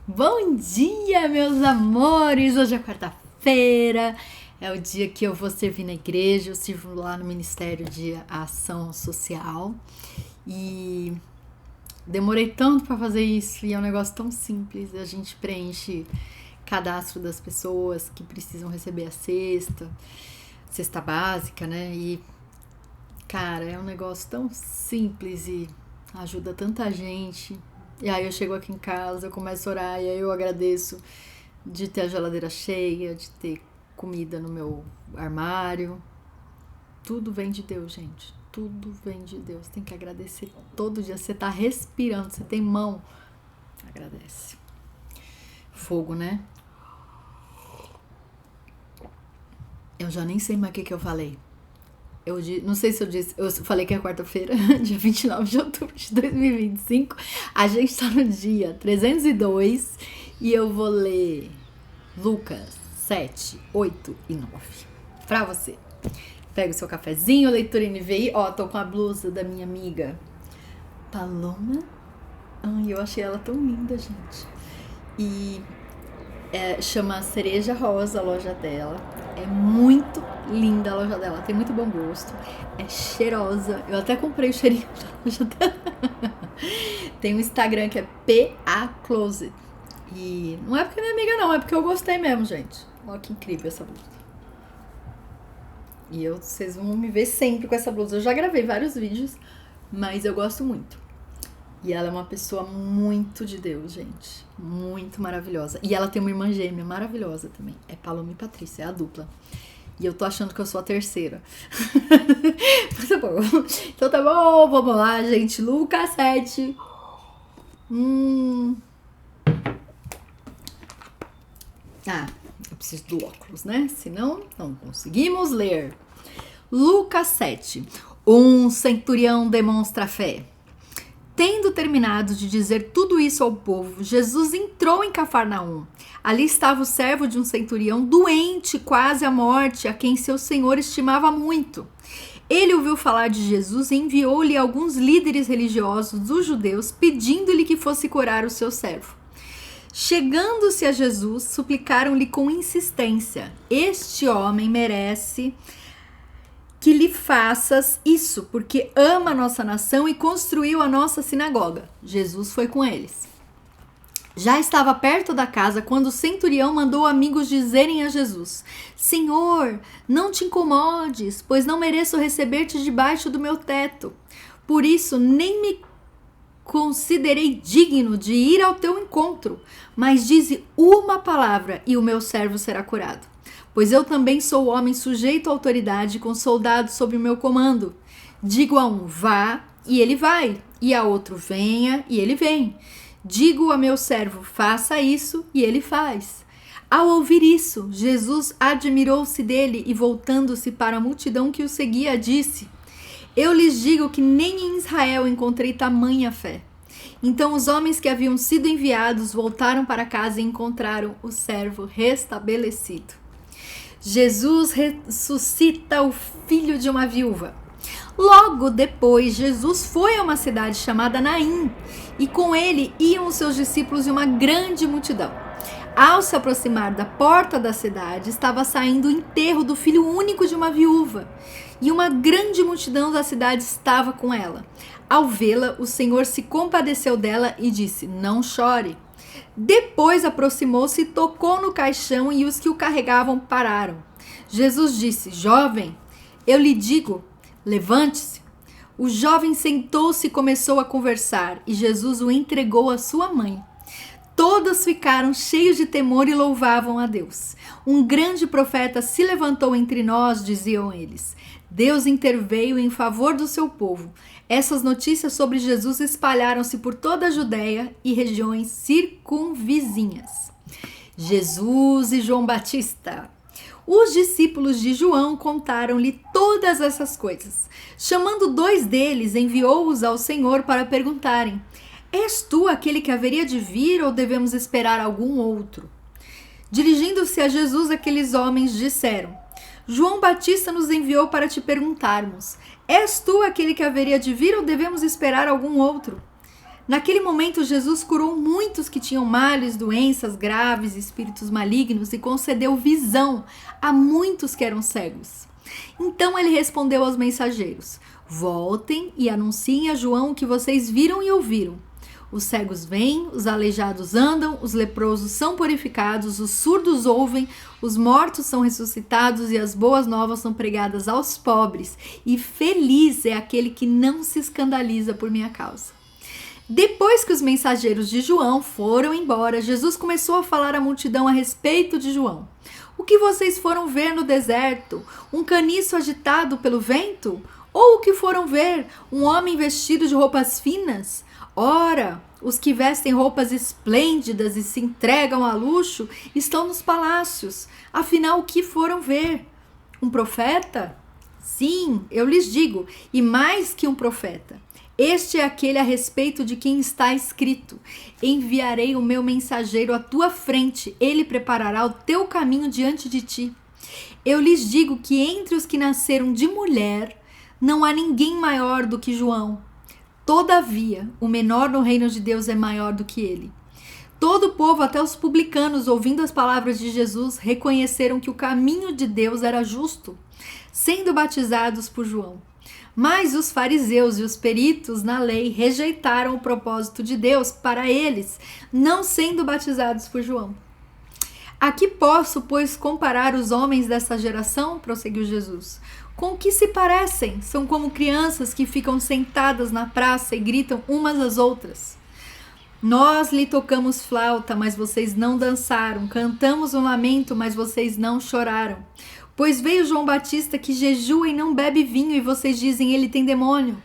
Bom dia, meus amores! Hoje é quarta-feira, é o dia que eu vou servir na igreja. Eu sirvo lá no Ministério de Ação Social e demorei tanto para fazer isso e é um negócio tão simples. A gente preenche cadastro das pessoas que precisam receber a cesta básica, né? E, cara, é um negócio tão simples e ajuda tanta gente. E aí eu chego aqui em casa, eu começo a orar e aí eu agradeço de ter a geladeira cheia, de ter comida no meu armário. Tudo vem de Deus, gente. Tudo vem de Deus. Tem que agradecer todo dia. Você tá respirando, você tem mão. Agradece. Fogo, né? Eu já nem sei mais o que eu falei. Não sei se eu disse, eu falei que é quarta-feira, dia 29 de outubro de 2025. A gente tá no dia 302 e eu vou ler Lucas 7, 8 e 9 pra você. Pega o seu cafezinho, leitura NVI. Ó, tô com a blusa da minha amiga Paloma. Ai, eu achei ela tão linda, gente. E chama Cereja Rosa a loja dela. É muito linda a loja dela, tem muito bom gosto, é cheirosa. Eu até comprei o cheirinho da loja dela. Tem um Instagram que é PA Closet. E não é porque é minha amiga não, é porque eu gostei mesmo, gente. Olha que incrível essa blusa. E vocês vão me ver sempre com essa blusa. Eu já gravei vários vídeos, mas eu gosto muito. E ela é uma pessoa muito de Deus, gente. Muito maravilhosa. E ela tem uma irmã gêmea maravilhosa também. É Paloma e Patrícia, é a dupla. E eu tô achando que eu sou a terceira. Tá bom. Então tá bom, vamos lá, gente. Lucas 7. Eu preciso do óculos, né? Senão não conseguimos ler. Lucas 7. Um centurião demonstra fé. Tendo terminado de dizer tudo isso ao povo, Jesus entrou em Cafarnaum. Ali estava o servo de um centurião doente, quase à morte, a quem seu senhor estimava muito. Ele ouviu falar de Jesus e enviou-lhe alguns líderes religiosos dos judeus, pedindo-lhe que fosse curar o seu servo. Chegando-se a Jesus, suplicaram-lhe com insistência: este homem merece que lhe faças isso, porque ama a nossa nação e construiu a nossa sinagoga. Jesus foi com eles. Já estava perto da casa quando o centurião mandou amigos dizerem a Jesus: Senhor, não te incomodes, pois não mereço receber-te debaixo do meu teto. Por isso, nem me considerei digno de ir ao teu encontro, mas dize uma palavra e o meu servo será curado. Pois eu também sou homem sujeito à autoridade, com soldados sob o meu comando. Digo a um, vá, e ele vai, e a outro, venha, e ele vem. Digo a meu servo, faça isso, e ele faz. Ao ouvir isso, Jesus admirou-se dele e, voltando-se para a multidão que o seguia, disse: eu lhes digo que nem em Israel encontrei tamanha fé. Então os homens que haviam sido enviados voltaram para casa e encontraram o servo restabelecido. Jesus ressuscita o filho de uma viúva. Logo depois, Jesus foi a uma cidade chamada Naim, e com ele iam os seus discípulos e uma grande multidão. Ao se aproximar da porta da cidade, estava saindo o enterro do filho único de uma viúva, e uma grande multidão da cidade estava com ela. Ao vê-la, o Senhor se compadeceu dela e disse: não chore. Depois aproximou-se e tocou no caixão e os que o carregavam pararam. Jesus disse: jovem, eu lhe digo, levante-se. O jovem sentou-se e começou a conversar, e Jesus o entregou à sua mãe. Todos ficaram cheios de temor e louvavam a Deus. Um grande profeta se levantou entre nós, diziam eles. Deus interveio em favor do seu povo. Essas notícias sobre Jesus espalharam-se por toda a Judéia e regiões circunvizinhas. Jesus e João Batista. Os discípulos de João contaram-lhe todas essas coisas. Chamando 2 deles, enviou-os ao Senhor para perguntarem: és tu aquele que haveria de vir ou devemos esperar algum outro? Dirigindo-se a Jesus, aqueles homens disseram: João Batista nos enviou para te perguntarmos: és tu aquele que haveria de vir ou devemos esperar algum outro? Naquele momento, Jesus curou muitos que tinham males, doenças graves, espíritos malignos e concedeu visão a muitos que eram cegos. Então ele respondeu aos mensageiros: voltem e anunciem a João o que vocês viram e ouviram. Os cegos vêm, os aleijados andam, os leprosos são purificados, os surdos ouvem, os mortos são ressuscitados e as boas novas são pregadas aos pobres. E feliz é aquele que não se escandaliza por minha causa. Depois que os mensageiros de João foram embora, Jesus começou a falar à multidão a respeito de João. O que vocês foram ver no deserto? Um caniço agitado pelo vento? Ou o que foram ver? Um homem vestido de roupas finas? Ora, os que vestem roupas esplêndidas e se entregam a luxo estão nos palácios. Afinal, o que foram ver? Um profeta? Sim, eu lhes digo, e mais que um profeta. Este é aquele a respeito de quem está escrito: enviarei o meu mensageiro à tua frente, ele preparará o teu caminho diante de ti. Eu lhes digo que entre os que nasceram de mulher, não há ninguém maior do que João. Todavia, o menor no reino de Deus é maior do que ele. Todo o povo, até os publicanos, ouvindo as palavras de Jesus, reconheceram que o caminho de Deus era justo, sendo batizados por João. Mas os fariseus e os peritos na lei rejeitaram o propósito de Deus para eles, não sendo batizados por João. A que posso, pois, comparar os homens dessa geração? Prosseguiu Jesus. Com o que se parecem? São como crianças que ficam sentadas na praça e gritam umas às outras. Nós lhe tocamos flauta, mas vocês não dançaram. Cantamos um lamento, mas vocês não choraram. Pois veio João Batista que jejua e não bebe vinho, e vocês dizem, ele tem demônio.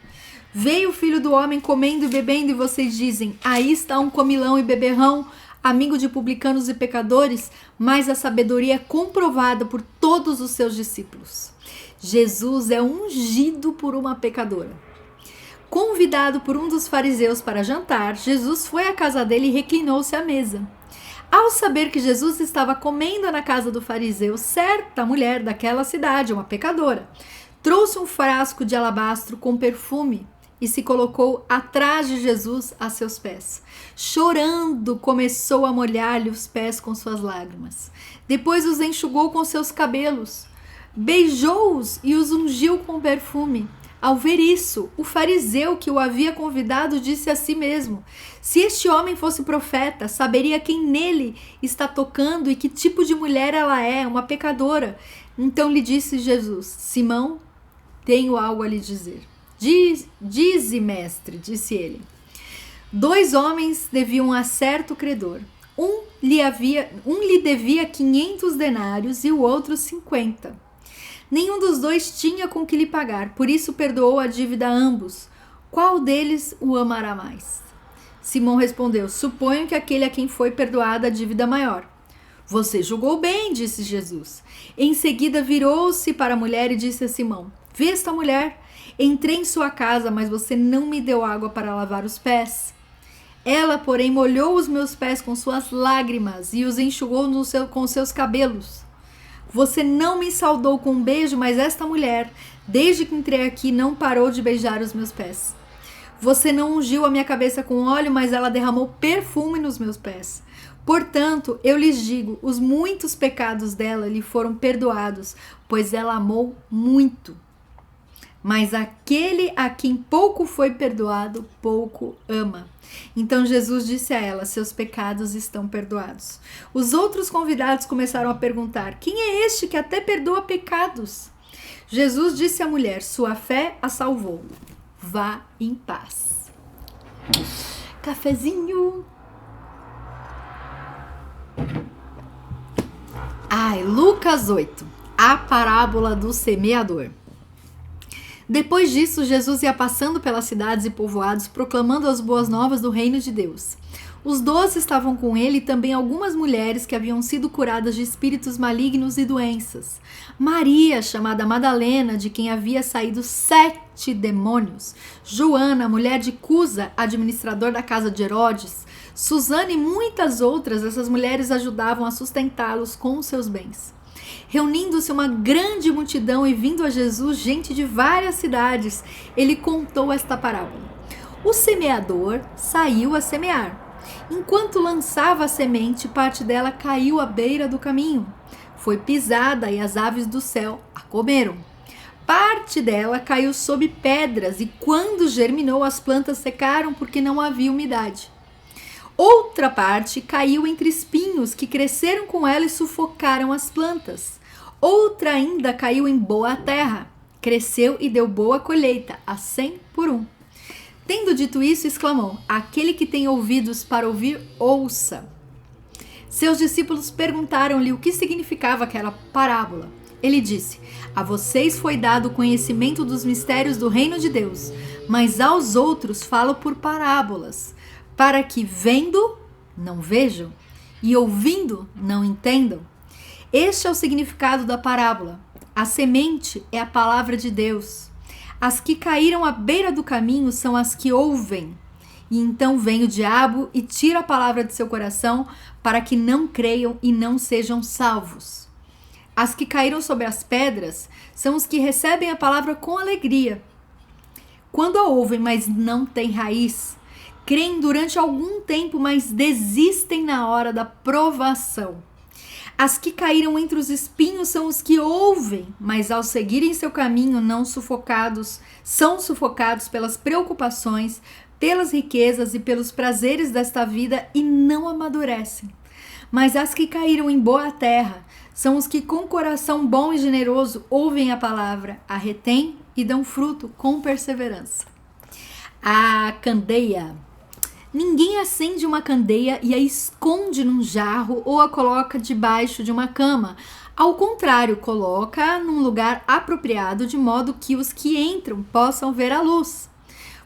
Veio o Filho do Homem comendo e bebendo, e vocês dizem, aí está um comilão e beberrão, amigo de publicanos e pecadores, mas a sabedoria é comprovada por todos os seus discípulos. Jesus é ungido por uma pecadora. Convidado por um dos fariseus para jantar, Jesus foi à casa dele e reclinou-se à mesa. Ao saber que Jesus estava comendo na casa do fariseu, certa mulher daquela cidade, uma pecadora, trouxe um frasco de alabastro com perfume e se colocou atrás de Jesus a seus pés. Chorando, começou a molhar-lhe os pés com suas lágrimas. Depois os enxugou com seus cabelos, beijou-os e os ungiu com perfume. Ao ver isso, o fariseu que o havia convidado disse a si mesmo: se este homem fosse profeta, saberia quem nele está tocando e que tipo de mulher ela é, uma pecadora. Então lhe disse Jesus: Simão, tenho algo a lhe dizer. Dize, mestre, disse ele. 2 homens deviam a certo credor. Um lhe devia 500 denários e o outro 50. Nenhum dos dois tinha com que lhe pagar, por isso perdoou a dívida a ambos. Qual deles o amará mais? Simão respondeu: suponho que aquele a quem foi perdoada a dívida maior. Você julgou bem, disse Jesus. Em seguida virou-se para a mulher e disse a Simão: vê esta mulher? Entrei em sua casa, mas você não me deu água para lavar os pés. Ela, porém, molhou os meus pés com suas lágrimas e os enxugou com seus cabelos. Você não me saudou com um beijo, mas esta mulher, desde que entrei aqui, não parou de beijar os meus pés. Você não ungiu a minha cabeça com óleo, mas ela derramou perfume nos meus pés. Portanto, eu lhes digo, os muitos pecados dela lhe foram perdoados, pois ela amou muito. Mas aquele a quem pouco foi perdoado, pouco ama. Então Jesus disse a ela: seus pecados estão perdoados. Os outros convidados começaram a perguntar: quem é este que até perdoa pecados? Jesus disse à mulher: sua fé a salvou. Vá em paz. Cafezinho. Lucas 8. A parábola do semeador. Depois disso, Jesus ia passando pelas cidades e povoados, proclamando as boas novas do reino de Deus. Os 12 estavam com ele e também algumas mulheres que haviam sido curadas de espíritos malignos e doenças. Maria, chamada Madalena, de quem havia saído 7 demônios. Joana, mulher de Cusa, administrador da casa de Herodes. Susana e muitas outras, essas mulheres ajudavam a sustentá-los com os seus bens. Reunindo-se uma grande multidão e vindo a Jesus gente de várias cidades, ele contou esta parábola. O semeador saiu a semear. Enquanto lançava a semente, parte dela caiu à beira do caminho. Foi pisada e as aves do céu a comeram. Parte dela caiu sob pedras e quando germinou, as plantas secaram porque não havia umidade. Outra parte caiu entre espinhos que cresceram com ela e sufocaram as plantas. Outra ainda caiu em boa terra, cresceu e deu boa colheita, a 100 por 1. Tendo dito isso, exclamou: aquele que tem ouvidos para ouvir, ouça. Seus discípulos perguntaram-lhe o que significava aquela parábola. Ele disse: a vocês foi dado o conhecimento dos mistérios do reino de Deus, mas aos outros falo por parábolas, para que vendo, não vejam, e ouvindo, não entendam. Este é o significado da parábola. A semente é a palavra de Deus. As que caíram à beira do caminho são as que ouvem. E então vem o diabo e tira a palavra de seu coração para que não creiam e não sejam salvos. As que caíram sobre as pedras são os que recebem a palavra com alegria. Quando a ouvem, mas não têm raiz, creem durante algum tempo, mas desistem na hora da provação. As que caíram entre os espinhos são os que ouvem, mas ao seguirem seu caminho são sufocados pelas preocupações, pelas riquezas e pelos prazeres desta vida e não amadurecem. Mas as que caíram em boa terra são os que com coração bom e generoso ouvem a palavra, a retêm e dão fruto com perseverança. A candeia. Ninguém acende uma candeia e a esconde num jarro ou a coloca debaixo de uma cama. Ao contrário, coloca num lugar apropriado, de modo que os que entram possam ver a luz.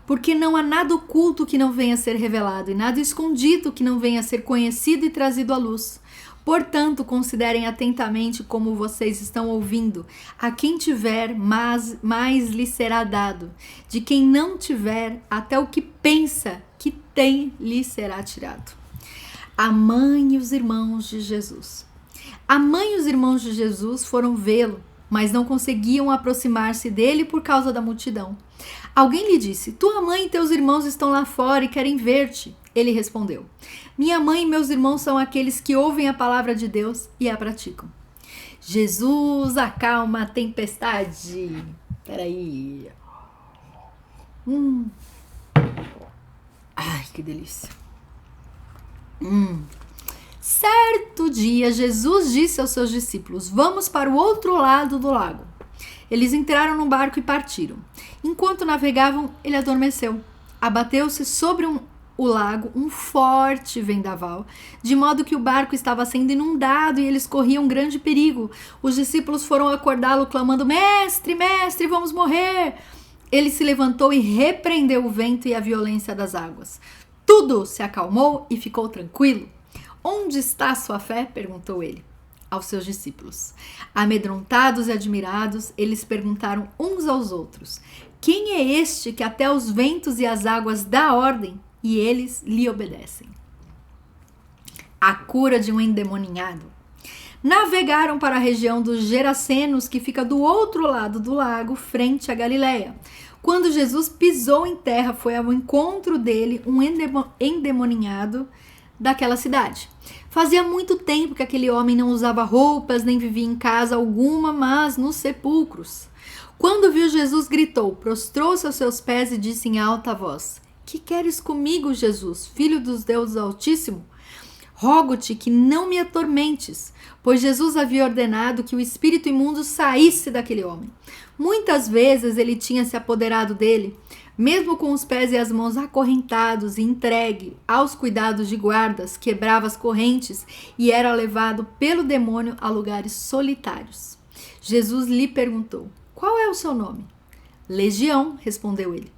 Porque não há nada oculto que não venha a ser revelado e nada escondido que não venha a ser conhecido e trazido à luz. Portanto, considerem atentamente como vocês estão ouvindo. A quem tiver, mais lhe será dado. De quem não tiver, até o que pensa que tem, lhe será tirado. A mãe e os irmãos de Jesus. A mãe e os irmãos de Jesus foram vê-lo, mas não conseguiam aproximar-se dele por causa da multidão. Alguém lhe disse: tua mãe e teus irmãos estão lá fora e querem ver-te. Ele respondeu: minha mãe e meus irmãos são aqueles que ouvem a palavra de Deus e a praticam. Jesus acalma a tempestade. Peraí. Ai, que delícia. Certo dia, Jesus disse aos seus discípulos: vamos para o outro lado do lago. Eles entraram no barco e partiram. Enquanto navegavam, ele adormeceu. Abateu-se sobre o lago um forte vendaval, de modo que o barco estava sendo inundado e eles corriam grande perigo. Os discípulos foram acordá-lo clamando: mestre, mestre, vamos morrer. Ele se levantou e repreendeu o vento e a violência das águas. Tudo se acalmou e ficou tranquilo. Onde está a sua fé? Perguntou ele aos seus discípulos. Amedrontados e admirados, eles perguntaram uns aos outros: quem é este que até os ventos e as águas dá ordem e eles lhe obedecem? A cura de um endemoniado. Navegaram para a região dos Gerasenos, que fica do outro lado do lago, frente a Galileia. Quando Jesus pisou em terra, foi ao encontro dele um endemoniado daquela cidade. Fazia muito tempo que aquele homem não usava roupas, nem vivia em casa alguma, mas nos sepulcros. Quando viu Jesus, gritou, prostrou-se aos seus pés e disse em alta voz: que queres comigo, Jesus, filho dos deuses Altíssimo? Rogo-te que não me atormentes, pois Jesus havia ordenado que o espírito imundo saísse daquele homem. Muitas vezes ele tinha se apoderado dele, mesmo com os pés e as mãos acorrentados e entregue aos cuidados de guardas, quebrava as correntes e era levado pelo demônio a lugares solitários. Jesus lhe perguntou: qual é o seu nome? Legião, respondeu ele.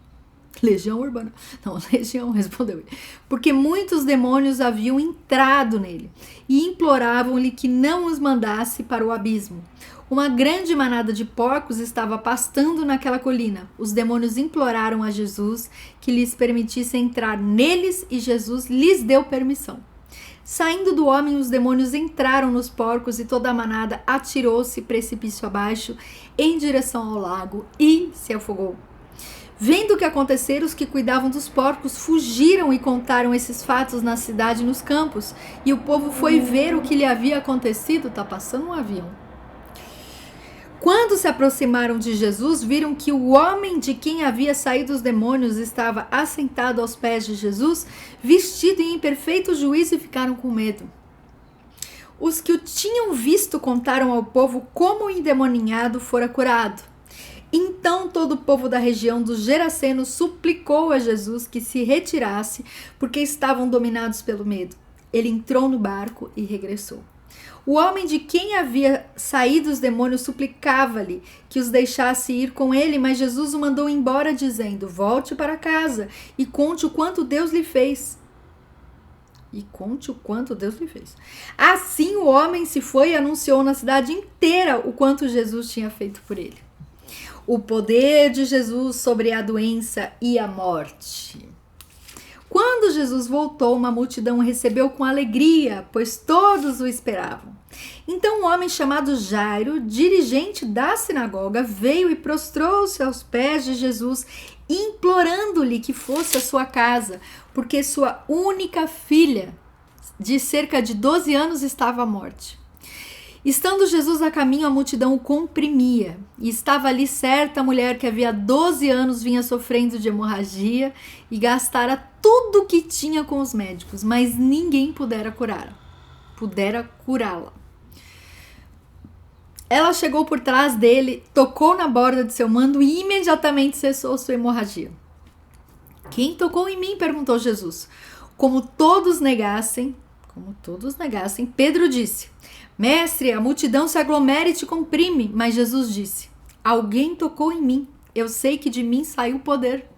Legião urbana. Não, Legião, respondeu ele. Porque muitos demônios haviam entrado nele e imploravam-lhe que não os mandasse para o abismo. Uma grande manada de porcos estava pastando naquela colina. Os demônios imploraram a Jesus que lhes permitisse entrar neles e Jesus lhes deu permissão. Saindo do homem, os demônios entraram nos porcos e toda a manada atirou-se precipício abaixo em direção ao lago e se afogou. Vendo o que acontecera, os que cuidavam dos porcos fugiram e contaram esses fatos na cidade e nos campos. E o povo foi ver o que lhe havia acontecido. Tá passando um avião. Quando se aproximaram de Jesus, viram que o homem de quem havia saído os demônios estava assentado aos pés de Jesus, vestido em perfeito juízo, e ficaram com medo. Os que o tinham visto contaram ao povo como o endemoniado fora curado. Então todo o povo da região dos Gerasenos suplicou a Jesus que se retirasse, porque estavam dominados pelo medo. Ele entrou no barco e regressou. O homem de quem havia saído os demônios suplicava-lhe que os deixasse ir com ele, mas Jesus o mandou embora, dizendo: volte para casa e conte o quanto Deus lhe fez. Assim o homem se foi e anunciou na cidade inteira o quanto Jesus tinha feito por ele. O poder de Jesus sobre a doença e a morte. Quando Jesus voltou, uma multidão o recebeu com alegria, pois todos o esperavam. Então um homem chamado Jairo, dirigente da sinagoga, veio e prostrou-se aos pés de Jesus, implorando-lhe que fosse à sua casa, porque sua única filha, de cerca de 12 anos, estava à morte. Estando Jesus a caminho, a multidão o comprimia, e estava ali certa mulher que havia 12 anos vinha sofrendo de hemorragia e gastara tudo o que tinha com os médicos, mas ninguém pudera curá-la. Ela chegou por trás dele, tocou na borda de seu manto e imediatamente cessou sua hemorragia. Quem tocou em mim? Perguntou Jesus. Como todos negassem, Pedro disse: Mestre, a multidão se aglomera e te comprime. Mas Jesus disse: alguém tocou em mim. Eu sei que de mim saiu o poder.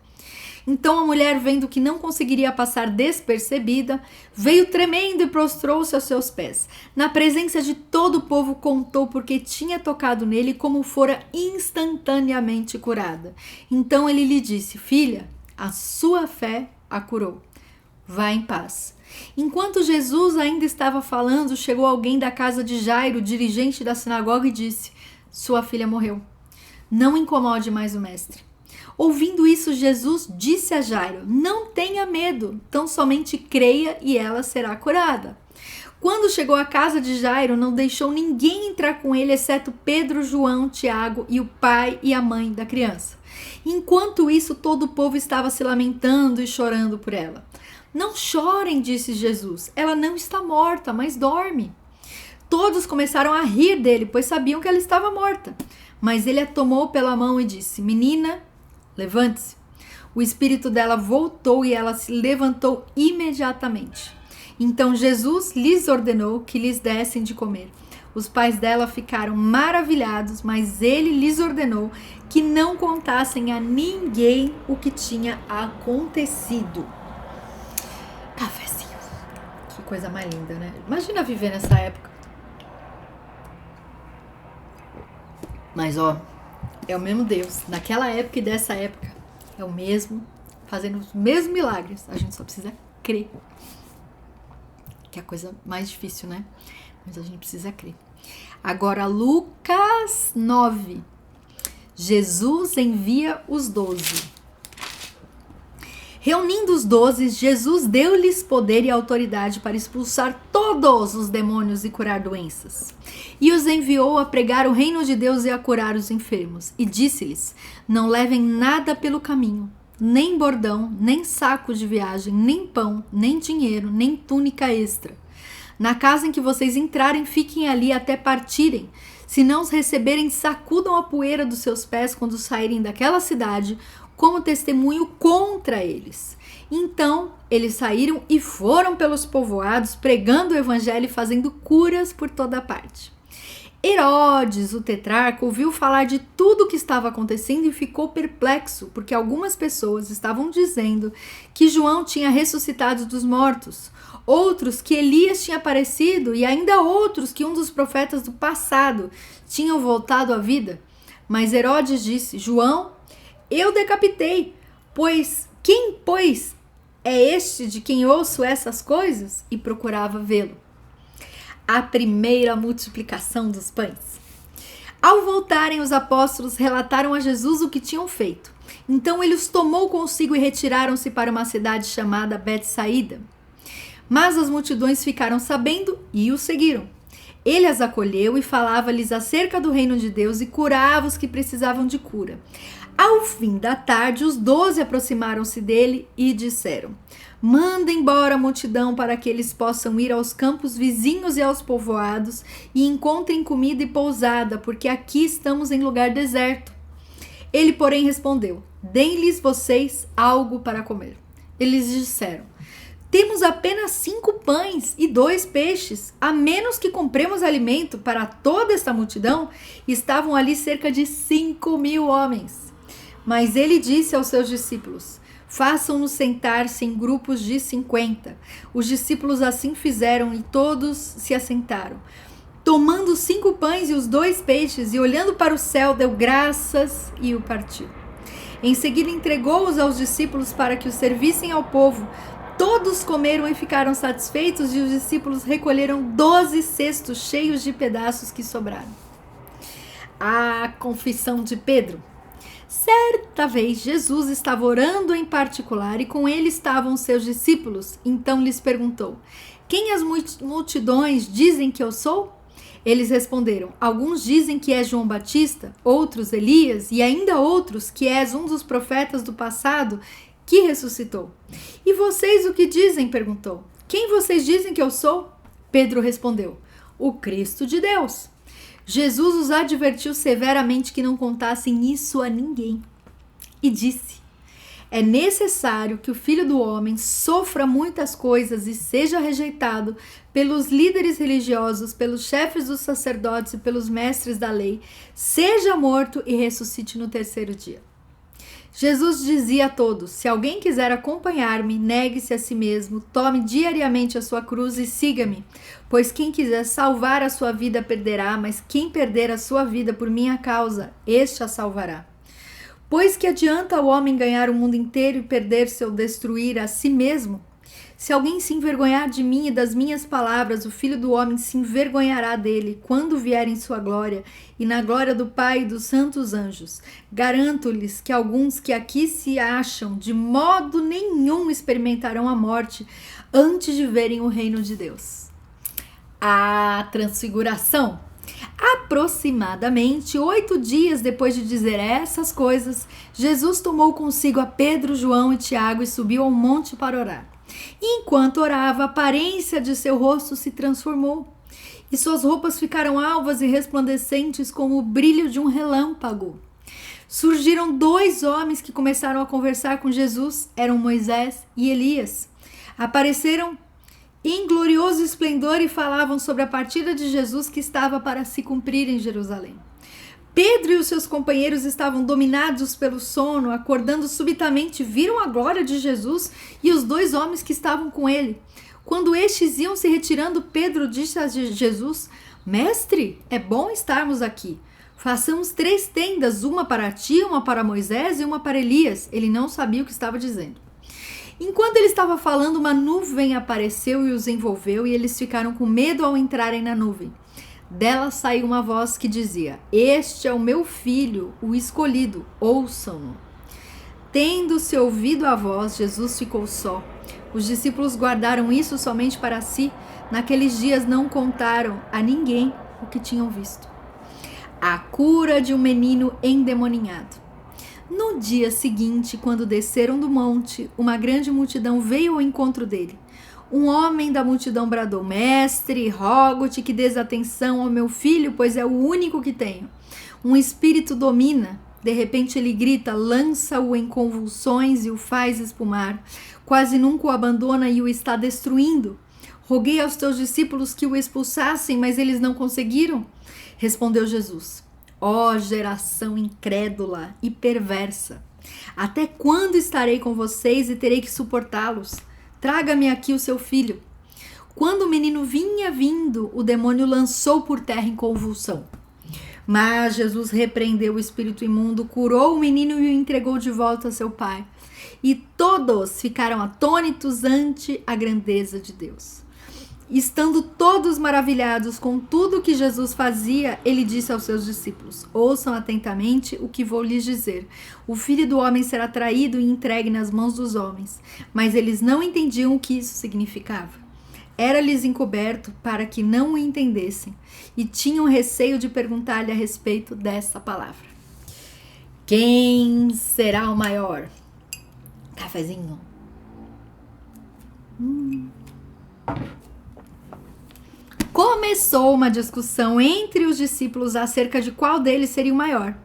Então a mulher, vendo que não conseguiria passar despercebida, veio tremendo e prostrou-se aos seus pés. Na presença de todo o povo, contou porque tinha tocado nele, como fora instantaneamente curada. Então ele lhe disse: filha, a sua fé a curou. Vá em paz. Enquanto Jesus ainda estava falando, chegou alguém da casa de Jairo, dirigente da sinagoga, e disse: sua filha morreu. Não incomode mais o mestre. Ouvindo isso, Jesus disse a Jairo: não tenha medo, tão somente creia e ela será curada. Quando chegou à casa de Jairo, não deixou ninguém entrar com ele, exceto Pedro, João, Tiago e o pai e a mãe da criança. Enquanto isso, todo o povo estava se lamentando e chorando por ela. Não chorem, disse Jesus, ela não está morta, mas dorme. Todos começaram a rir dele, pois sabiam que ela estava morta. Mas ele a tomou pela mão e disse: menina, levante-se. O espírito dela voltou e ela se levantou imediatamente. Então Jesus lhes ordenou que lhes dessem de comer. Os pais dela ficaram maravilhados, mas ele lhes ordenou que não contassem a ninguém o que tinha acontecido. Cafezinho. Que coisa mais linda, né? Imagina viver nessa época. Mas ó, é o mesmo Deus, naquela época e dessa época, é o mesmo, fazendo os mesmos milagres. A gente só precisa crer. Que é a coisa mais difícil, né? Mas a gente precisa crer. Agora, Lucas 9. Jesus envia os 12. Reunindo os 12, Jesus deu-lhes poder e autoridade para expulsar todos os demônios e curar doenças. E os enviou a pregar o reino de Deus e a curar os enfermos. E disse-lhes: não levem nada pelo caminho, nem bordão, nem saco de viagem, nem pão, nem dinheiro, nem túnica extra. Na casa em que vocês entrarem, fiquem ali até partirem. Se não os receberem, sacudam a poeira dos seus pés quando saírem daquela cidade, como testemunho contra eles. Então eles saíram e foram pelos povoados, pregando o evangelho e fazendo curas por toda parte. Herodes, o tetrarca, ouviu falar de tudo o que estava acontecendo e ficou perplexo, porque algumas pessoas estavam dizendo que João tinha ressuscitado dos mortos, outros que Elias tinha aparecido e ainda outros que um dos profetas do passado tinham voltado à vida. Mas Herodes disse: João eu decapitei, quem é este de quem ouço essas coisas? E procurava vê-lo. A primeira multiplicação dos pães. Ao voltarem, os apóstolos relataram a Jesus o que tinham feito. Então ele os tomou consigo e retiraram-se para uma cidade chamada Betsaída. Mas as multidões ficaram sabendo e o seguiram. Ele as acolheu e falava-lhes acerca do reino de Deus e curava os que precisavam de cura. Ao fim da tarde, os 12 aproximaram-se dele e disseram: manda embora a multidão para que eles possam ir aos campos vizinhos e aos povoados e encontrem comida e pousada, porque aqui estamos em lugar deserto. Ele, porém, respondeu: deem-lhes vocês algo para comer. Eles disseram: temos apenas 5 pães e 2 peixes, a menos que compremos alimento para toda esta multidão. Estavam ali cerca de 5.000 homens. Mas ele disse aos seus discípulos: façam-nos sentar-se em grupos de 50. Os discípulos assim fizeram e todos se assentaram. Tomando os 5 pães e os 2 peixes e olhando para o céu, deu graças e o partiu. Em seguida entregou-os aos discípulos para que os servissem ao povo. Todos comeram e ficaram satisfeitos, e os discípulos recolheram 12 cestos cheios de pedaços que sobraram. A confissão de Pedro. Certa vez Jesus estava orando em particular e com ele estavam seus discípulos. Então lhes perguntou: quem as multidões dizem que eu sou? Eles responderam: alguns dizem que és João Batista, outros Elias e ainda outros que és um dos profetas do passado que ressuscitou. E vocês o que dizem? Perguntou. Quem vocês dizem que eu sou? Pedro respondeu: o Cristo de Deus. Jesus os advertiu severamente que não contassem isso a ninguém. E disse: é necessário que o Filho do Homem sofra muitas coisas e seja rejeitado pelos líderes religiosos, pelos chefes dos sacerdotes e pelos mestres da lei, seja morto e ressuscite no 3º dia. Jesus dizia a todos: se alguém quiser acompanhar-me, negue-se a si mesmo, tome diariamente a sua cruz e siga-me. Pois quem quiser salvar a sua vida perderá, mas quem perder a sua vida por minha causa, este a salvará. Pois que adianta o homem ganhar o mundo inteiro e perder-se ou destruir a si mesmo? Se alguém se envergonhar de mim e das minhas palavras, o Filho do Homem se envergonhará dele quando vier em sua glória e na glória do Pai e dos santos anjos. Garanto-lhes que alguns que aqui se acham de modo nenhum experimentarão a morte antes de verem o reino de Deus. A transfiguração. Aproximadamente 8 dias depois de dizer essas coisas, Jesus tomou consigo a Pedro, João e Tiago e subiu ao monte para orar. E enquanto orava, a aparência de seu rosto se transformou, e suas roupas ficaram alvas e resplandecentes como o brilho de um relâmpago. Surgiram 2 homens que começaram a conversar com Jesus, eram Moisés e Elias. Apareceram em glorioso esplendor e falavam sobre a partida de Jesus que estava para se cumprir em Jerusalém. Pedro e os seus companheiros estavam dominados pelo sono. Acordando subitamente, viram a glória de Jesus e os 2 homens que estavam com ele. Quando estes iam se retirando, Pedro disse a Jesus: Mestre, é bom estarmos aqui. Façamos 3 tendas, uma para ti, uma para Moisés e uma para Elias. Ele não sabia o que estava dizendo. Enquanto ele estava falando, uma nuvem apareceu e os envolveu, e eles ficaram com medo ao entrarem na nuvem. Dela saiu uma voz que dizia: este é o meu filho, o escolhido, ouçam-no. Tendo-se ouvido a voz, Jesus ficou só. Os discípulos guardaram isso somente para si. Naqueles dias não contaram a ninguém o que tinham visto. A cura de um menino endemoninhado. No dia seguinte, quando desceram do monte, uma grande multidão veio ao encontro dele. Um homem da multidão bradou: Mestre, rogo-te que des atenção ao meu filho, pois é o único que tenho. Um espírito domina. De repente ele grita, lança-o em convulsões e o faz espumar. Quase nunca o abandona e o está destruindo. Roguei aos teus discípulos que o expulsassem, mas eles não conseguiram. Respondeu Jesus: ó geração incrédula e perversa, até quando estarei com vocês e terei que suportá-los? Traga-me aqui o seu filho. Quando o menino vinha vindo, o demônio lançou por terra em convulsão. Mas Jesus repreendeu o espírito imundo, curou o menino e o entregou de volta a seu pai. E todos ficaram atônitos ante a grandeza de Deus. Estando todos maravilhados com tudo que Jesus fazia, ele disse aos seus discípulos: ouçam atentamente o que vou lhes dizer. O Filho do Homem será traído e entregue nas mãos dos homens. Mas eles não entendiam o que isso significava. Era-lhes encoberto para que não o entendessem, e tinham receio de perguntar-lhe a respeito dessa palavra. Quem será o maior? Cafezinho. Começou uma discussão entre os discípulos acerca de qual deles seria o maior.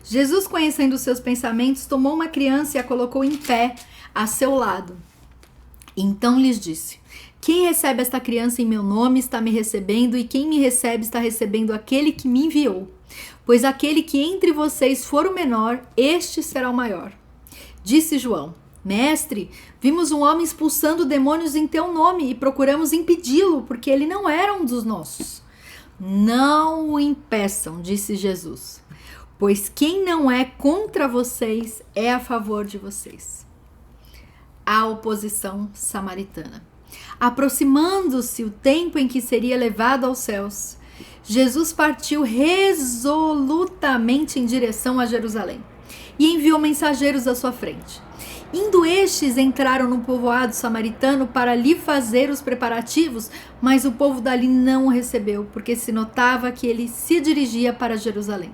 Jesus, conhecendo seus pensamentos, tomou uma criança e a colocou em pé a seu lado. Então lhes disse: quem recebe esta criança em meu nome está me recebendo, e quem me recebe está recebendo aquele que me enviou. Pois aquele que entre vocês for o menor, este será o maior. Disse João: Mestre, vimos um homem expulsando demônios em teu nome e procuramos impedi-lo, porque ele não era um dos nossos. Não o impeçam, disse Jesus, pois quem não é contra vocês é a favor de vocês. A oposição samaritana. Aproximando-se o tempo em que seria levado aos céus, Jesus partiu resolutamente em direção a Jerusalém e enviou mensageiros à sua frente. Indo estes, entraram no povoado samaritano para lhe fazer os preparativos, mas o povo dali não o recebeu, porque se notava que ele se dirigia para Jerusalém.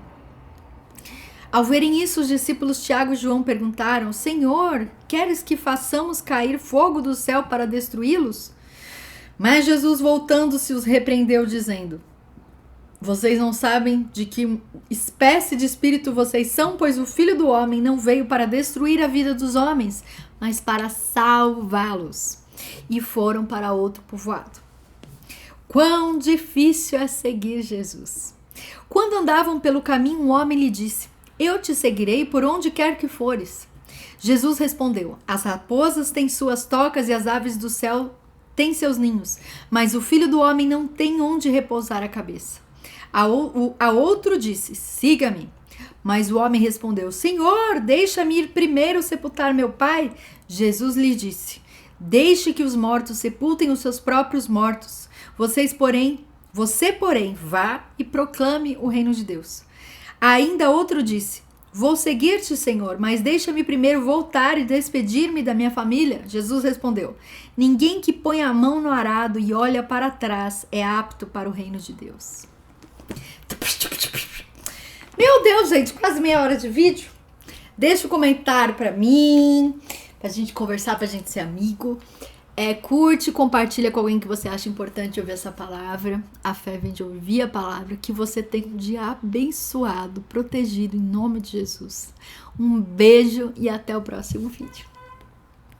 Ao verem isso, os discípulos Tiago e João perguntaram: Senhor, queres que façamos cair fogo do céu para destruí-los? Mas Jesus, voltando-se, os repreendeu, dizendo: vocês não sabem de que espécie de espírito vocês são, pois o Filho do Homem não veio para destruir a vida dos homens, mas para salvá-los. E foram para outro povoado. Quão difícil é seguir Jesus! Quando andavam pelo caminho, um homem lhe disse: eu te seguirei por onde quer que fores. Jesus respondeu: as raposas têm suas tocas e as aves do céu têm seus ninhos, mas o Filho do Homem não tem onde repousar a cabeça. A outro disse: siga-me. Mas o homem respondeu: Senhor, deixa-me ir primeiro sepultar meu pai. Jesus lhe disse: deixe que os mortos sepultem os seus próprios mortos. Você, porém, vá e proclame o reino de Deus. Ainda outro disse: vou seguir-te, Senhor, mas deixa-me primeiro voltar e despedir-me da minha família. Jesus respondeu: ninguém que põe a mão no arado e olha para trás é apto para o reino de Deus. Meu Deus, gente, quase meia hora de vídeo. Deixa um comentário pra mim, pra gente conversar, pra gente ser amigo. Curte, compartilha com alguém que você acha importante ouvir essa palavra. A fé vem de ouvir a palavra. Que você tenha um dia abençoado, protegido em nome de Jesus. Um beijo e até o próximo vídeo.